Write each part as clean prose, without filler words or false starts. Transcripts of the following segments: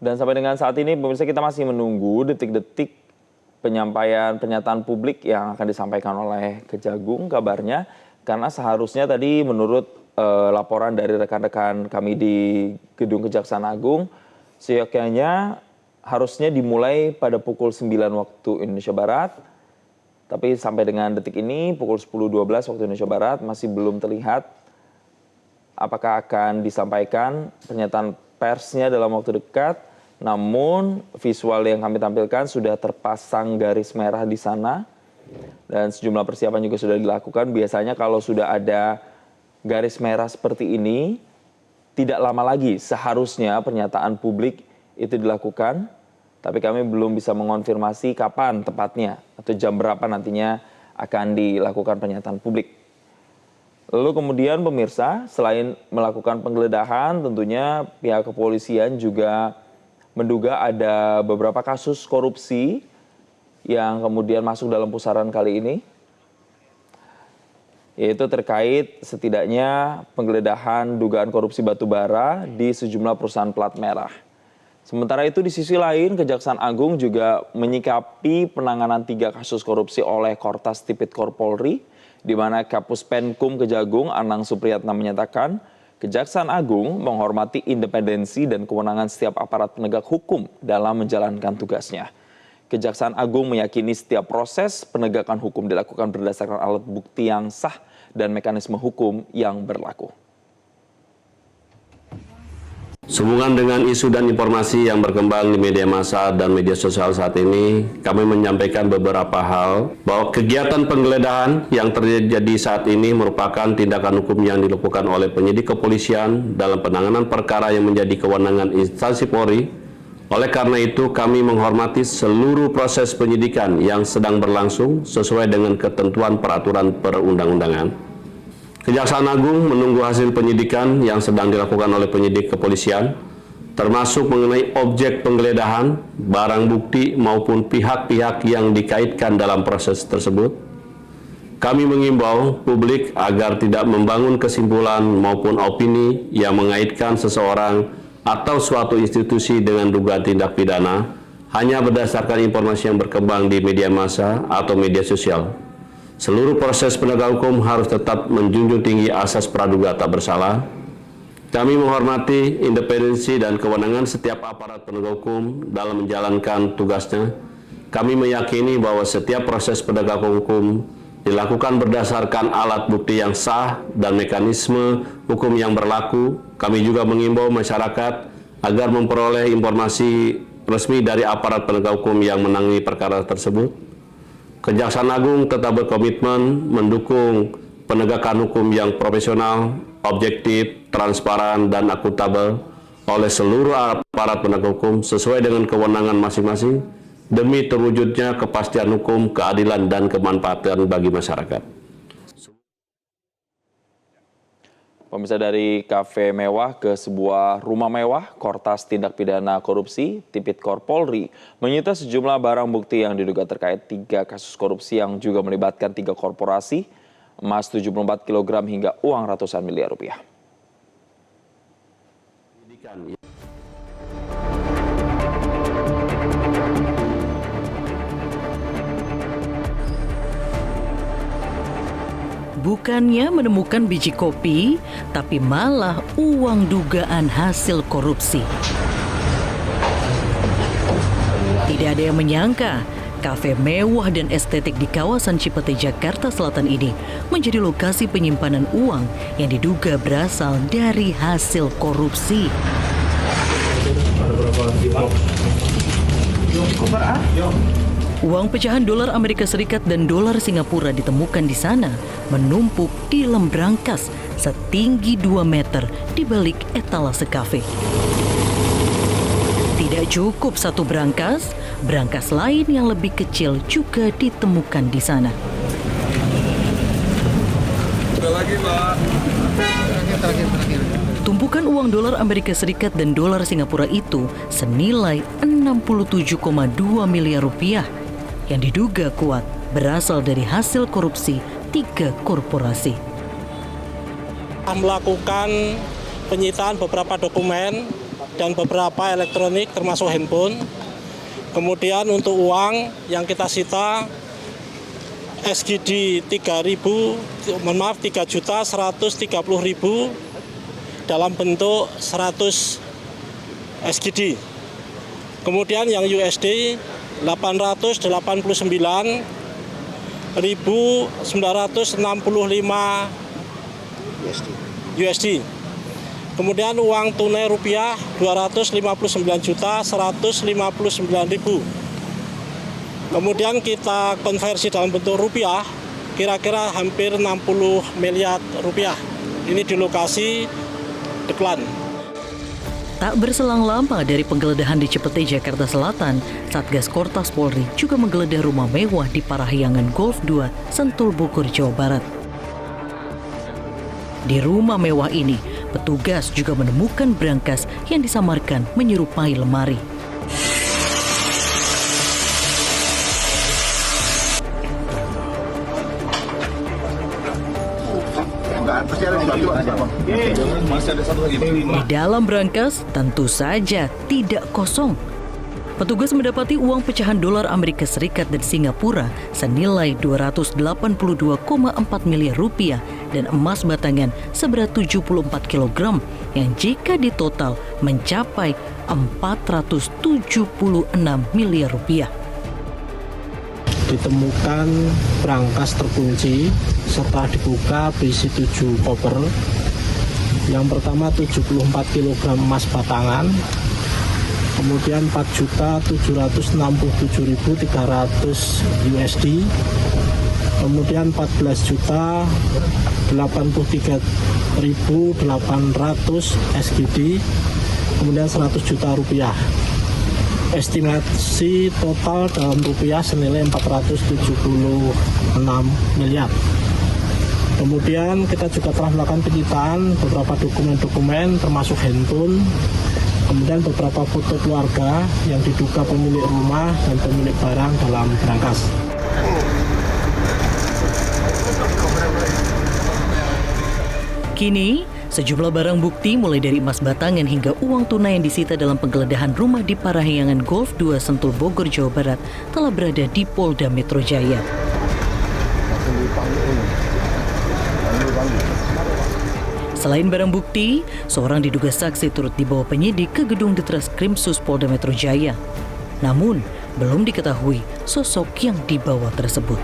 Dan sampai dengan saat ini pemirsa kita masih menunggu detik-detik pernyataan publik yang akan disampaikan oleh Kejagung kabarnya. Karena seharusnya tadi menurut laporan dari rekan-rekan kami di Gedung Kejaksaan Agung, seyogyanya harusnya dimulai pada pukul 9 waktu Indonesia Barat. Tapi sampai dengan detik ini pukul 10.12 waktu Indonesia Barat masih belum terlihat apakah akan disampaikan pernyataan persnya dalam waktu dekat. Namun visual yang kami tampilkan sudah terpasang garis merah di sana dan sejumlah persiapan juga sudah dilakukan. Biasanya kalau sudah ada garis merah seperti ini, tidak lama lagi seharusnya pernyataan publik itu dilakukan. Tapi kami belum bisa mengonfirmasi kapan tepatnya atau jam berapa nantinya akan dilakukan pernyataan publik. Lalu kemudian pemirsa, selain melakukan penggeledahan, tentunya pihak kepolisian juga menduga ada beberapa kasus korupsi yang kemudian masuk dalam pusaran kali ini. Yaitu terkait setidaknya penggeledahan dugaan korupsi batubara di sejumlah perusahaan plat merah. Sementara itu di sisi lain, Kejaksaan Agung juga menyikapi penanganan 3 kasus korupsi oleh Kortas Tipikor Polri, di mana Kapus Penkum Kejagung Anang Supriyatna menyatakan Kejaksaan Agung menghormati independensi dan kewenangan setiap aparat penegak hukum dalam menjalankan tugasnya. Kejaksaan Agung meyakini setiap proses penegakan hukum dilakukan berdasarkan alat bukti yang sah dan mekanisme hukum yang berlaku. Sehubungan dengan isu dan informasi yang berkembang di media massa dan media sosial saat ini, kami menyampaikan beberapa hal bahwa kegiatan penggeledahan yang terjadi saat ini merupakan tindakan hukum yang dilakukan oleh penyidik kepolisian dalam penanganan perkara yang menjadi kewenangan instansi Polri. Oleh karena itu, kami menghormati seluruh proses penyidikan yang sedang berlangsung sesuai dengan ketentuan peraturan perundang-undangan. Kejaksaan Agung menunggu hasil penyidikan yang sedang dilakukan oleh penyidik kepolisian, termasuk mengenai objek penggeledahan, barang bukti maupun pihak-pihak yang dikaitkan dalam proses tersebut. Kami mengimbau publik agar tidak membangun kesimpulan maupun opini yang mengaitkan seseorang atau suatu institusi dengan dugaan tindak pidana hanya berdasarkan informasi yang berkembang di media massa atau media sosial. Seluruh proses penegak hukum harus tetap menjunjung tinggi asas praduga tak bersalah. Kami menghormati independensi dan kewenangan setiap aparat penegak hukum dalam menjalankan tugasnya. Kami meyakini bahwa setiap proses penegak hukum dilakukan berdasarkan alat bukti yang sah dan mekanisme hukum yang berlaku. Kami juga mengimbau masyarakat agar memperoleh informasi resmi dari aparat penegak hukum yang menangani perkara tersebut. Kejaksaan Agung tetap berkomitmen mendukung penegakan hukum yang profesional, objektif, transparan, dan akuntabel oleh seluruh aparat penegak hukum sesuai dengan kewenangan masing-masing demi terwujudnya kepastian hukum, keadilan, dan kemanfaatan bagi masyarakat. Pemirsa, dari kafe mewah ke sebuah rumah mewah, Kortas Tindak Pidana Korupsi Tipikor Polri menyita sejumlah barang bukti yang diduga terkait 3 kasus korupsi yang juga melibatkan 3 korporasi, emas 74 kg hingga uang ratusan miliar rupiah. Bukannya menemukan biji kopi, tapi malah uang dugaan hasil korupsi. Tidak ada yang menyangka, kafe mewah dan estetik di kawasan Cipete, Jakarta Selatan ini menjadi lokasi penyimpanan uang yang diduga berasal dari hasil korupsi. Uang pecahan dolar Amerika Serikat dan dolar Singapura ditemukan di sana, menumpuk di lem brankas setinggi 2 meter di balik etalase kafe. Tidak cukup satu brankas, brankas lain yang lebih kecil juga ditemukan di sana. Lagi, Pak. Terakhir. Tumpukan uang dolar Amerika Serikat dan dolar Singapura itu senilai 67,2 miliar rupiah yang diduga kuat berasal dari hasil korupsi 3 korporasi. Melakukan penyitaan beberapa dokumen dan beberapa elektronik termasuk handphone. Kemudian untuk uang yang kita sita SGD 3.130.000 dalam bentuk 100 SGD. Kemudian yang USD 889.965 USD. Kemudian uang tunai rupiah 259.159.000. Kemudian kita konversi dalam bentuk rupiah kira-kira hampir 60 miliar rupiah. Ini di lokasi Deklan. Tak berselang lama dari penggeledahan di Cipete, Jakarta Selatan, Satgas Kortas Polri juga menggeledah rumah mewah di Parahyangan Golf 2, Sentul, Bogor, Jawa Barat. Di rumah mewah ini, petugas juga menemukan brankas yang disamarkan menyerupai lemari. Di dalam brankas tentu saja tidak kosong. Petugas mendapati uang pecahan dolar Amerika Serikat dan Singapura senilai 282,4 miliar rupiah dan emas batangan seberat 74 kg yang jika ditotal mencapai 476 miliar rupiah. Ditemukan brankas terkunci setelah dibuka berisi 7 koper. Yang pertama 74 kg emas batangan, kemudian 4.767.300 USD, kemudian 14.083.800 SGD, kemudian 100 juta rupiah. Estimasi total dalam rupiah senilai 476 miliar. Kemudian kita juga telah melakukan penyitaan beberapa dokumen-dokumen termasuk handphone, kemudian beberapa foto keluarga yang diduga pemilik rumah dan pemilik barang dalam brankas. Kini, sejumlah barang bukti mulai dari emas batangan hingga uang tunai yang disita dalam penggeledahan rumah di Parahyangan Golf 2 Sentul, Bogor, Jawa Barat telah berada di Polda Metro Jaya. Selain barang bukti, seorang diduga saksi turut dibawa penyidik ke gedung Ditreskrimsus Polda Metro Jaya. Namun, belum diketahui sosok yang dibawa tersebut.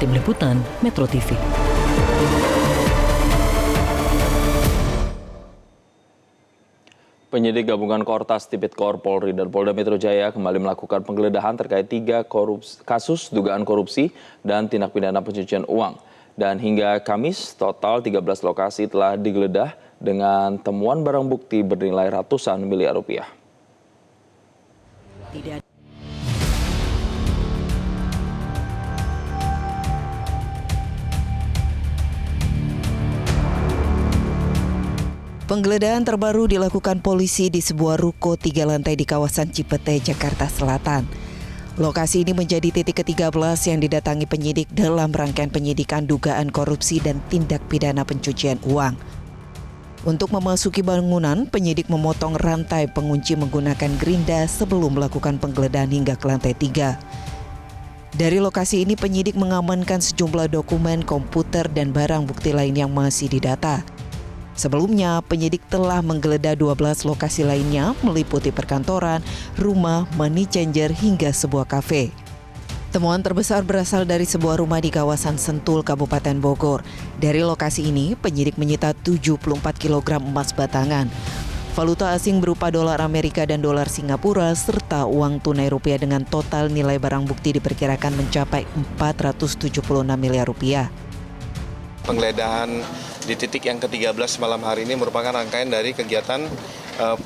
Tim Liputan Metro TV. Penyidik gabungan Kortas Tipikor Polri dan Polda Metro Jaya kembali melakukan penggeledahan terkait 3 kasus dugaan korupsi dan tindak pidana pencucian uang. Dan hingga Kamis, total 13 lokasi telah digeledah dengan temuan barang bukti bernilai ratusan miliar rupiah. Penggeledahan terbaru dilakukan polisi di sebuah ruko 3 lantai di kawasan Cipete, Jakarta Selatan. Lokasi ini menjadi titik ke-13 yang didatangi penyidik dalam rangkaian penyidikan dugaan korupsi dan tindak pidana pencucian uang. Untuk memasuki bangunan, penyidik memotong rantai pengunci menggunakan gerinda sebelum melakukan penggeledahan hingga ke lantai 3. Dari lokasi ini, penyidik mengamankan sejumlah dokumen, komputer, dan barang bukti lain yang masih didata. Sebelumnya, penyidik telah menggeledah 12 lokasi lainnya meliputi perkantoran, rumah, money changer, hingga sebuah kafe. Temuan terbesar berasal dari sebuah rumah di kawasan Sentul, Kabupaten Bogor. Dari lokasi ini, penyidik menyita 74 kg emas batangan, valuta asing berupa dolar Amerika dan dolar Singapura, serta uang tunai rupiah dengan total nilai barang bukti diperkirakan mencapai 476 miliar rupiah. Penggeledahan di titik yang ke-13 malam hari ini merupakan rangkaian dari kegiatan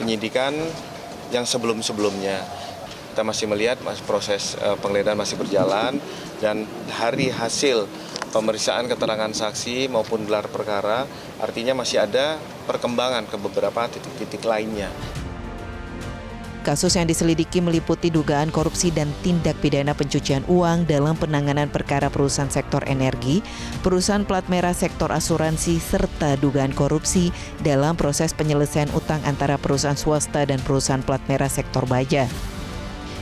penyidikan yang sebelum-sebelumnya. Kita masih melihat proses penggeledahan masih berjalan dan hari hasil pemeriksaan keterangan saksi maupun gelar perkara artinya masih ada perkembangan ke beberapa titik-titik lainnya. Kasus yang diselidiki meliputi dugaan korupsi dan tindak pidana pencucian uang dalam penanganan perkara perusahaan sektor energi, perusahaan plat merah sektor asuransi, serta dugaan korupsi dalam proses penyelesaian utang antara perusahaan swasta dan perusahaan plat merah sektor baja.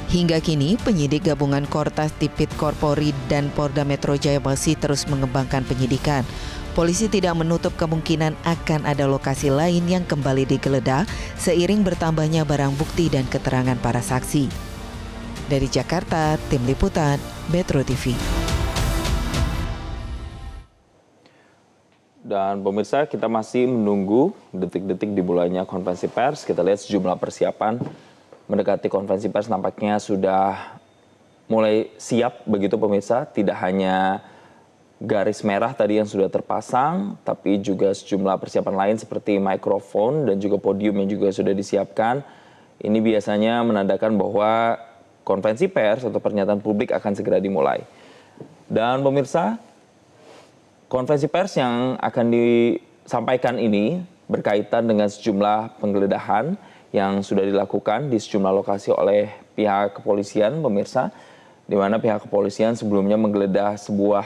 Hingga kini, penyidik gabungan Kortas Tipit Korpori dan Polda Metro Jaya masih terus mengembangkan penyidikan. Polisi tidak menutup kemungkinan akan ada lokasi lain yang kembali digeledah seiring bertambahnya barang bukti dan keterangan para saksi. Dari Jakarta, Tim Liputan, Metro TV. Dan pemirsa, kita masih menunggu detik-detik dimulainya konferensi pers. Kita lihat sejumlah persiapan mendekati konferensi pers nampaknya sudah mulai siap begitu pemirsa. Tidak hanya garis merah tadi yang sudah terpasang, tapi juga sejumlah persiapan lain seperti mikrofon dan juga podium yang juga sudah disiapkan. Ini biasanya menandakan bahwa konferensi pers atau pernyataan publik akan segera dimulai. Dan pemirsa, konferensi pers yang akan disampaikan ini berkaitan dengan sejumlah penggeledahan yang sudah dilakukan di sejumlah lokasi oleh pihak kepolisian, pemirsa, di mana pihak kepolisian sebelumnya menggeledah sebuah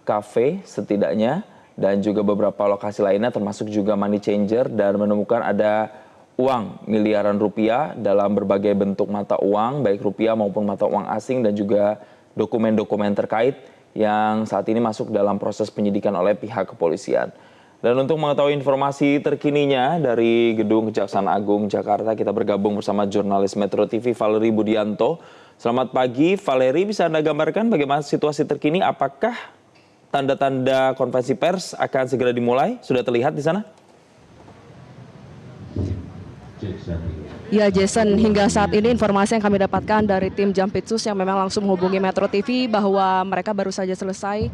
kafe setidaknya dan juga beberapa lokasi lainnya termasuk juga money changer dan menemukan ada uang miliaran rupiah dalam berbagai bentuk mata uang baik rupiah maupun mata uang asing dan juga dokumen-dokumen terkait yang saat ini masuk dalam proses penyidikan oleh pihak kepolisian. Dan untuk mengetahui informasi terkininya dari Gedung Kejaksaan Agung Jakarta, kita bergabung bersama jurnalis Metro TV Valerie Budianto. Selamat pagi Valerie, bisa Anda gambarkan bagaimana situasi terkini? Apakah tanda-tanda konferensi pers akan segera dimulai? Sudah terlihat di sana? Ya Jason, hingga saat ini informasi yang kami dapatkan dari tim Jampitsus yang memang langsung menghubungi Metro TV bahwa mereka baru saja selesai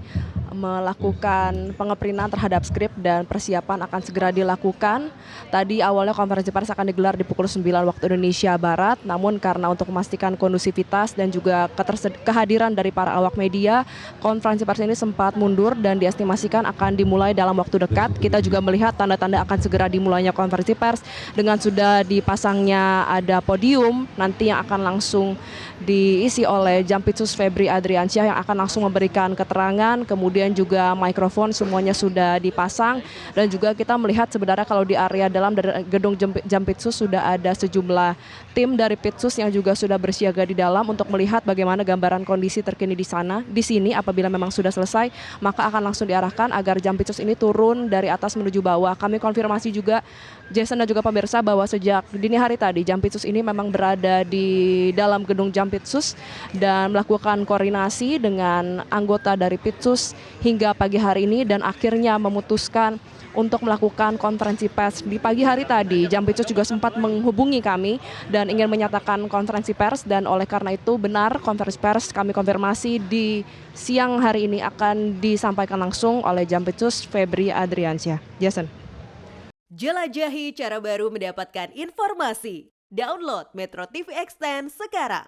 melakukan pengeprintan terhadap skrip dan persiapan akan segera dilakukan. Tadi awalnya konferensi pers akan digelar di pukul 9 waktu Indonesia Barat, namun karena untuk memastikan kondusivitas dan juga kehadiran dari para awak media, konferensi pers ini sempat mundur dan diestimasikan akan dimulai dalam waktu dekat. Kita juga melihat tanda-tanda akan segera dimulainya konferensi pers dengan sudah dipasangnya ada podium nanti yang akan langsung diisi oleh Jampitsus Febri Adriansyah yang akan langsung memberikan keterangan, kemudian juga mikrofon semuanya sudah dipasang dan juga kita melihat sebenarnya kalau di area dalam dari gedung Jampitsus sudah ada sejumlah tim dari Pitsus yang juga sudah bersiaga di dalam untuk melihat bagaimana gambaran kondisi terkini di sana. Di sini apabila memang sudah selesai maka akan langsung diarahkan agar Jampitsus ini turun dari atas menuju bawah. Kami konfirmasi juga Jason dan juga pemirsa bahwa sejak dini hari tadi Jampitsus ini memang berada di dalam gedung Jampitsus dan melakukan koordinasi dengan anggota dari Pitsus hingga pagi hari ini dan akhirnya memutuskan untuk melakukan konferensi pers. Di pagi hari tadi Jampitsus juga sempat menghubungi kami dan ingin menyatakan konferensi pers dan oleh karena itu benar konferensi pers kami konfirmasi di siang hari ini akan disampaikan langsung oleh Jampitsus Febri Adriansyah. Jason. Jelajahi cara baru mendapatkan informasi. Download Metro TV Extend sekarang.